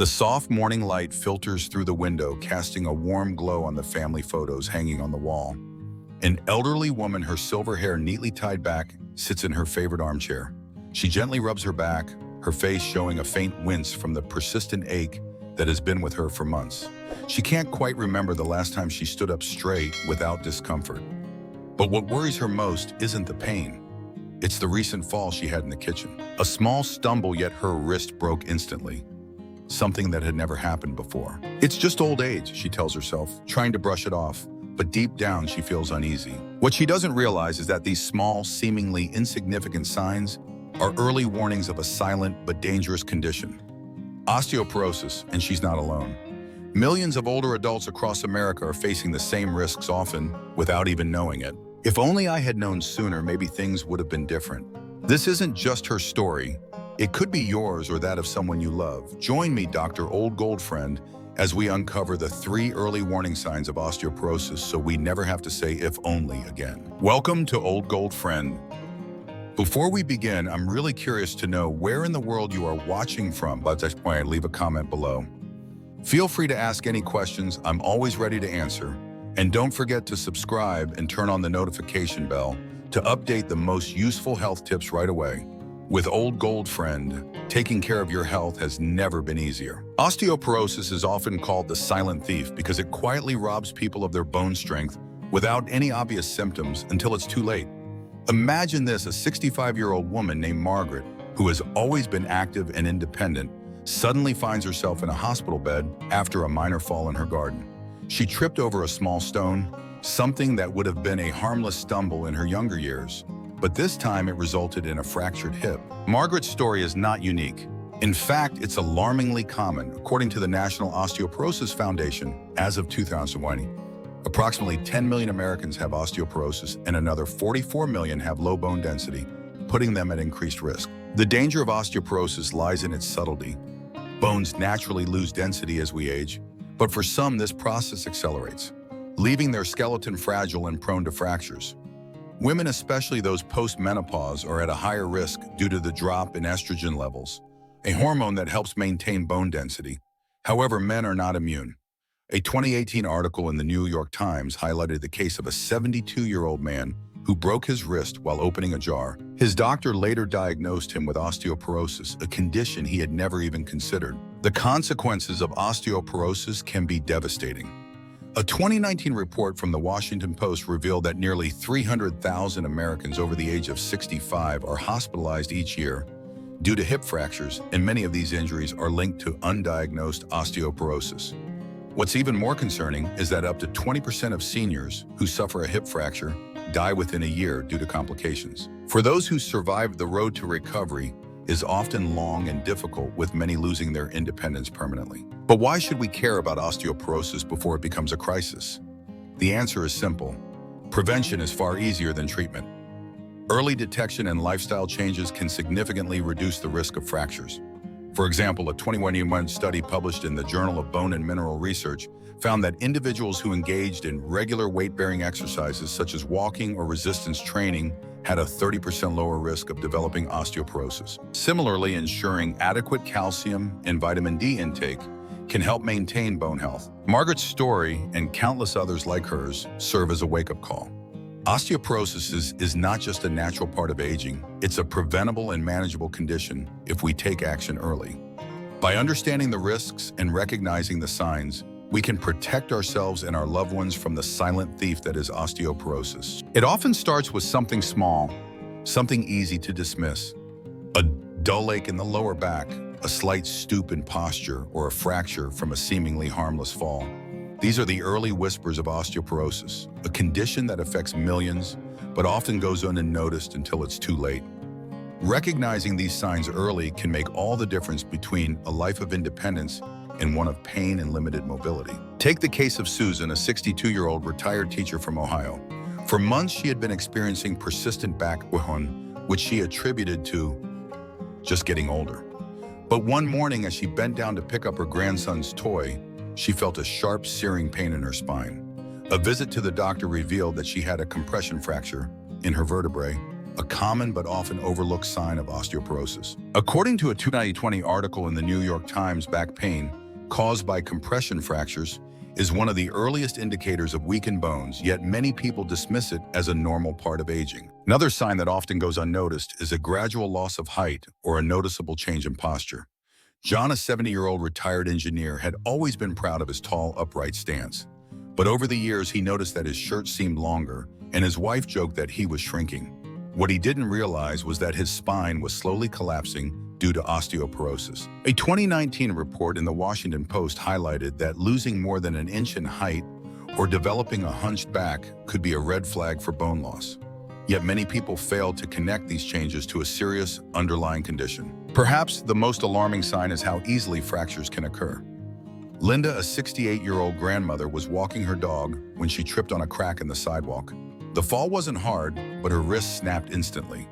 The soft morning light filters through the window, casting a warm glow on the family photos hanging on the wall. An elderly woman, her silver hair neatly tied back, sits in her favorite armchair. She gently rubs her back, her face showing a faint wince from the persistent ache that has been with her for months. She can't quite remember the last time she stood up straight without discomfort. But what worries her most isn't the pain. It's the recent fall she had in the kitchen. A small stumble, yet her wrist broke instantly. Something that had never happened before. It's just old age, she tells herself, trying to brush it off, but deep down she feels uneasy. What she doesn't realize is that these small, seemingly insignificant signs are early warnings of a silent but dangerous condition. Osteoporosis, and she's not alone. Millions of older adults across America are facing the same risks, often without even knowing it. If only I had known sooner, maybe things would have been different. This isn't just her story. It could be yours or that of someone you love. Join me, Dr. Old Gold Friend, as we uncover the 3 early warning signs of osteoporosis so we never have to say if only again. Welcome to Old Gold Friend. Before we begin, I'm really curious to know where in the world you are watching from. But at this point, leave a comment below. Feel free to ask any questions. I'm always ready to answer. And don't forget to subscribe and turn on the notification bell to update the most useful health tips right away. With Old Gold Friend, taking care of your health has never been easier. Osteoporosis is often called the silent thief because it quietly robs people of their bone strength without any obvious symptoms until it's too late. Imagine this: a 65-year-old woman named Margaret, who has always been active and independent, suddenly finds herself in a hospital bed after a minor fall in her garden. She tripped over a small stone, something that would have been a harmless stumble in her younger years. But this time it resulted in a fractured hip. Margaret's story is not unique. In fact, it's alarmingly common. According to the National Osteoporosis Foundation, as of 2020, approximately 10 million Americans have osteoporosis and another 44 million have low bone density, putting them at increased risk. The danger of osteoporosis lies in its subtlety. Bones naturally lose density as we age, but for some this process accelerates, leaving their skeleton fragile and prone to fractures. Women, especially those post-menopause, are at a higher risk due to the drop in estrogen levels, a hormone that helps maintain bone density. However, men are not immune. A 2018 article in the New York Times highlighted the case of a 72-year-old man who broke his wrist while opening a jar. His doctor later diagnosed him with osteoporosis, a condition he had never even considered. The consequences of osteoporosis can be devastating. A 2019 report from the Washington Post revealed that nearly 300,000 Americans over the age of 65 are hospitalized each year due to hip fractures, and many of these injuries are linked to undiagnosed osteoporosis. What's even more concerning is that up to 20% of seniors who suffer a hip fracture die within a year due to complications. For those who survive, the road to recovery is often long and difficult, with many losing their independence permanently. But why should we care about osteoporosis before it becomes a crisis? The answer is simple. Prevention is far easier than treatment. Early detection and lifestyle changes can significantly reduce the risk of fractures. For example, a 21-year study published in the Journal of Bone and Mineral Research found that individuals who engaged in regular weight-bearing exercises such as walking or resistance training had a 30% lower risk of developing osteoporosis. Similarly, ensuring adequate calcium and vitamin D intake can help maintain bone health. Margaret's story and countless others like hers serve as a wake-up call. Osteoporosis is not just a natural part of aging, it's a preventable and manageable condition if we take action early. By understanding the risks and recognizing the signs, we can protect ourselves and our loved ones from the silent thief that is osteoporosis. It often starts with something small, something easy to dismiss. A dull ache in the lower back, a slight stoop in posture, or a fracture from a seemingly harmless fall. These are the early whispers of osteoporosis, a condition that affects millions, but often goes unnoticed until it's too late. Recognizing these signs early can make all the difference between a life of independence and one of pain and limited mobility. Take the case of Susan, a 62-year-old retired teacher from Ohio. For months, she had been experiencing persistent back pain, which she attributed to just getting older. But one morning, as she bent down to pick up her grandson's toy, she felt a sharp, searing pain in her spine. A visit to the doctor revealed that she had a compression fracture in her vertebrae, a common but often overlooked sign of osteoporosis. According to a 2020 article in the New York Times, back pain caused by compression fractures is one of the earliest indicators of weakened bones, yet many people dismiss it as a normal part of aging. Another sign that often goes unnoticed is a gradual loss of height or a noticeable change in posture. John, a 70-year-old retired engineer, had always been proud of his tall, upright stance. But over the years, he noticed that his shirt seemed longer, and his wife joked that he was shrinking. What he didn't realize was that his spine was slowly collapsing due to osteoporosis. A 2019 report in the Washington Post highlighted that losing more than an inch in height or developing a hunched back could be a red flag for bone loss. Yet many people fail to connect these changes to a serious underlying condition. Perhaps the most alarming sign is how easily fractures can occur. Linda, a 68-year-old grandmother, was walking her dog when she tripped on a crack in the sidewalk. The fall wasn't hard, but her wrist snapped instantly.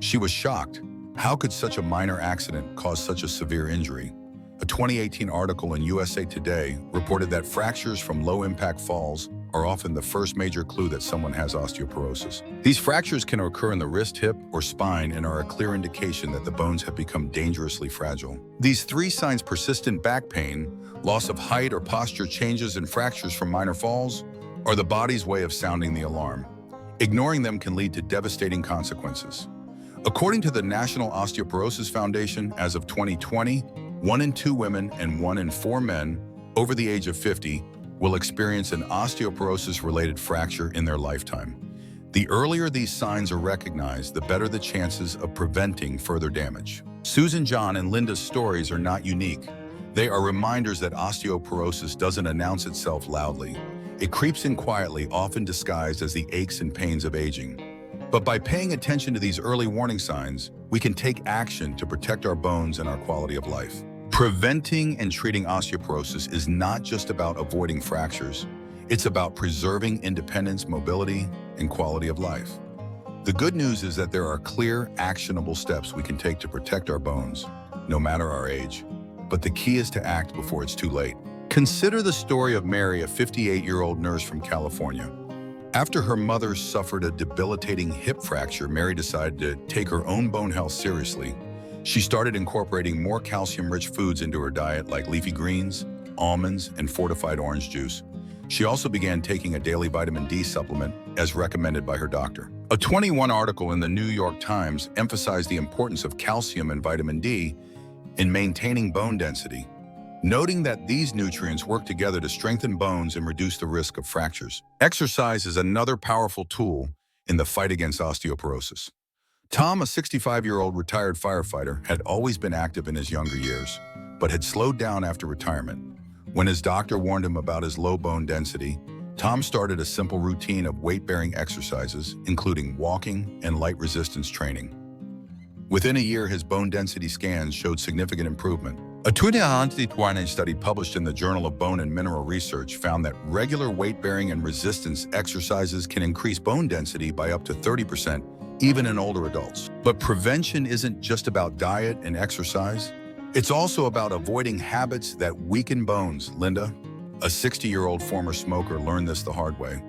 She was shocked. How could such a minor accident cause such a severe injury? A 2018 article in USA Today reported that fractures from low-impact falls are often the first major clue that someone has osteoporosis. These fractures can occur in the wrist, hip, or spine and are a clear indication that the bones have become dangerously fragile. These three signs: persistent back pain, loss of height or posture changes, and fractures from minor falls, are the body's way of sounding the alarm. Ignoring them can lead to devastating consequences. According to the National Osteoporosis Foundation, as of 2020, 1 in 2 women and 1 in 4 men over the age of 50 will experience an osteoporosis-related fracture in their lifetime. The earlier these signs are recognized, the better the chances of preventing further damage. Susan, John, and Linda's stories are not unique. They are reminders that osteoporosis doesn't announce itself loudly. It creeps in quietly, often disguised as the aches and pains of aging. But by paying attention to these early warning signs, we can take action to protect our bones and our quality of life. Preventing and treating osteoporosis is not just about avoiding fractures. It's about preserving independence, mobility, and quality of life. The good news is that there are clear, actionable steps we can take to protect our bones, no matter our age. But the key is to act before it's too late. Consider the story of Mary, a 58-year-old nurse from California. After her mother suffered a debilitating hip fracture, Mary decided to take her own bone health seriously. She started incorporating more calcium-rich foods into her diet, like leafy greens, almonds, and fortified orange juice. She also began taking a daily vitamin D supplement as recommended by her doctor. A 2021 article in the New York Times emphasized the importance of calcium and vitamin D in maintaining bone density, noting that these nutrients work together to strengthen bones and reduce the risk of fractures. Exercise is another powerful tool in the fight against osteoporosis. Tom, a 65-year-old retired firefighter, had always been active in his younger years, but had slowed down after retirement. When his doctor warned him about his low bone density, Tom started a simple routine of weight-bearing exercises, including walking and light resistance training. Within a year, his bone density scans showed significant improvement. A 2021 study published in the Journal of Bone and Mineral Research found that regular weight-bearing and resistance exercises can increase bone density by up to 30%, even in older adults. But prevention isn't just about diet and exercise. It's also about avoiding habits that weaken bones. Linda, a 60-year-old former smoker, learned this the hard way.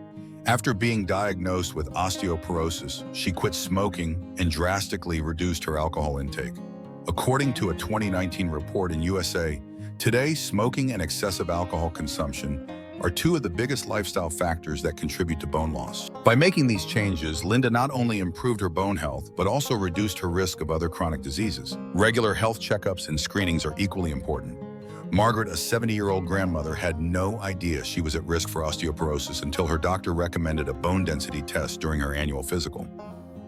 After being diagnosed with osteoporosis, she quit smoking and drastically reduced her alcohol intake. According to a 2019 report in USA Today, smoking and excessive alcohol consumption are two of the biggest lifestyle factors that contribute to bone loss. By making these changes, Linda not only improved her bone health, but also reduced her risk of other chronic diseases. Regular health checkups and screenings are equally important. Margaret, a 70-year-old grandmother, had no idea she was at risk for osteoporosis until her doctor recommended a bone density test during her annual physical.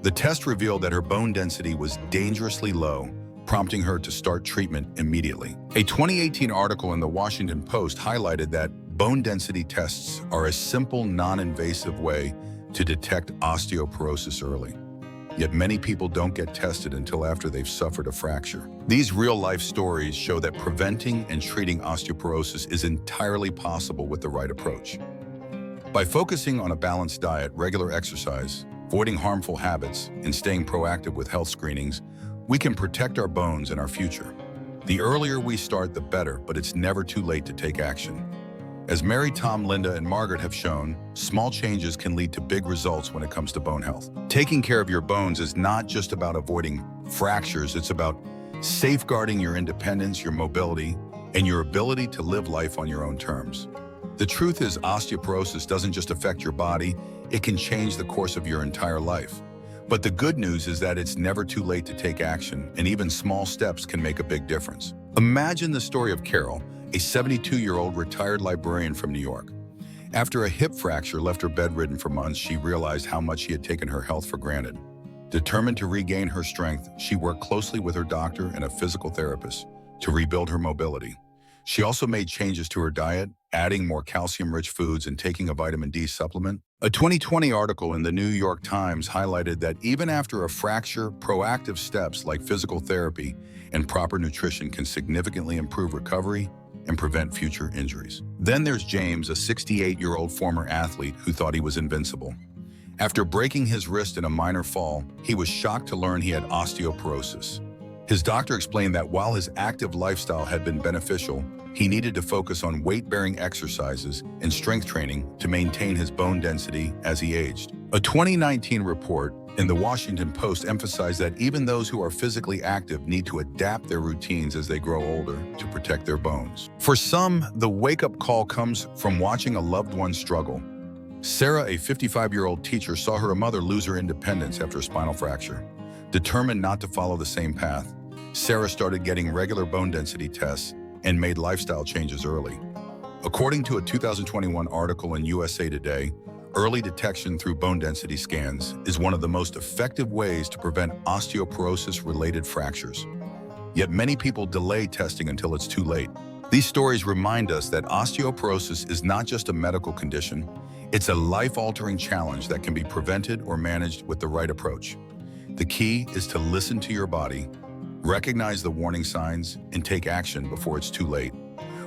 The test revealed that her bone density was dangerously low, prompting her to start treatment immediately. A 2018 article in the Washington Post highlighted that bone density tests are a simple, non-invasive way to detect osteoporosis early. Yet many people don't get tested until after they've suffered a fracture. These real-life stories show that preventing and treating osteoporosis is entirely possible with the right approach. By focusing on a balanced diet, regular exercise, avoiding harmful habits, and staying proactive with health screenings, we can protect our bones and our future. The earlier we start, the better, but it's never too late to take action. As Mary, Tom, Linda, and Margaret have shown, small changes can lead to big results when it comes to bone health. Taking care of your bones is not just about avoiding fractures, it's about safeguarding your independence, your mobility, and your ability to live life on your own terms. The truth is, osteoporosis doesn't just affect your body, it can change the course of your entire life. But the good news is that it's never too late to take action, and even small steps can make a big difference. Imagine the story of Carol, a 72-year-old retired librarian from New York. After a hip fracture left her bedridden for months, she realized how much she had taken her health for granted. Determined to regain her strength, she worked closely with her doctor and a physical therapist to rebuild her mobility. She also made changes to her diet, adding more calcium-rich foods and taking a vitamin D supplement. A 2020 article in the New York Times highlighted that even after a fracture, proactive steps like physical therapy and proper nutrition can significantly improve recovery and prevent future injuries. Then there's James, a 68-year-old former athlete who thought he was invincible. After breaking his wrist in a minor fall, he was shocked to learn he had osteoporosis. His doctor explained that while his active lifestyle had been beneficial, he needed to focus on weight-bearing exercises and strength training to maintain his bone density as he aged. A 2019 report in the Washington Post emphasized that even those who are physically active need to adapt their routines as they grow older to protect their bones. For some, the wake-up call comes from watching a loved one struggle. Sarah, a 55-year-old teacher, saw her mother lose her independence after a spinal fracture. Determined not to follow the same path, Sarah started getting regular bone density tests and made lifestyle changes early. According to a 2021 article in USA Today, early detection through bone density scans is one of the most effective ways to prevent osteoporosis-related fractures. Yet many people delay testing until it's too late. These stories remind us that osteoporosis is not just a medical condition, it's a life-altering challenge that can be prevented or managed with the right approach. The key is to listen to your body, recognize the warning signs, and take action before it's too late.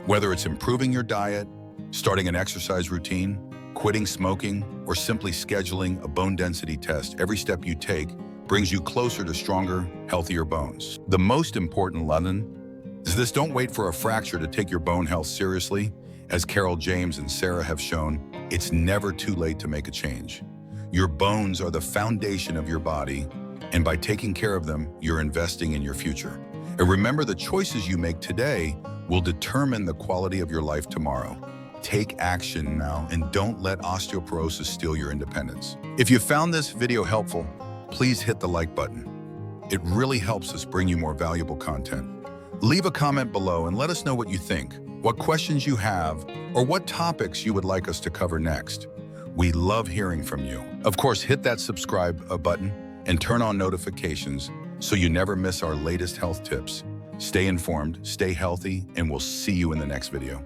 Whether it's improving your diet, starting an exercise routine, quitting smoking, or simply scheduling a bone density test, every step you take brings you closer to stronger, healthier bones. The most important lesson is this: don't wait for a fracture to take your bone health seriously. As Carol, James, and Sarah have shown, it's never too late to make a change. Your bones are the foundation of your body, and by taking care of them, you're investing in your future. And remember, the choices you make today will determine the quality of your life tomorrow. Take action now and don't let osteoporosis steal your independence. If you found this video helpful, please hit the like button. It really helps us bring you more valuable content. Leave a comment below and let us know what you think, what questions you have, or what topics you would like us to cover next. We love hearing from you. Of course, hit that subscribe button and turn on notifications so you never miss our latest health tips. Stay informed, stay healthy, and we'll see you in the next video.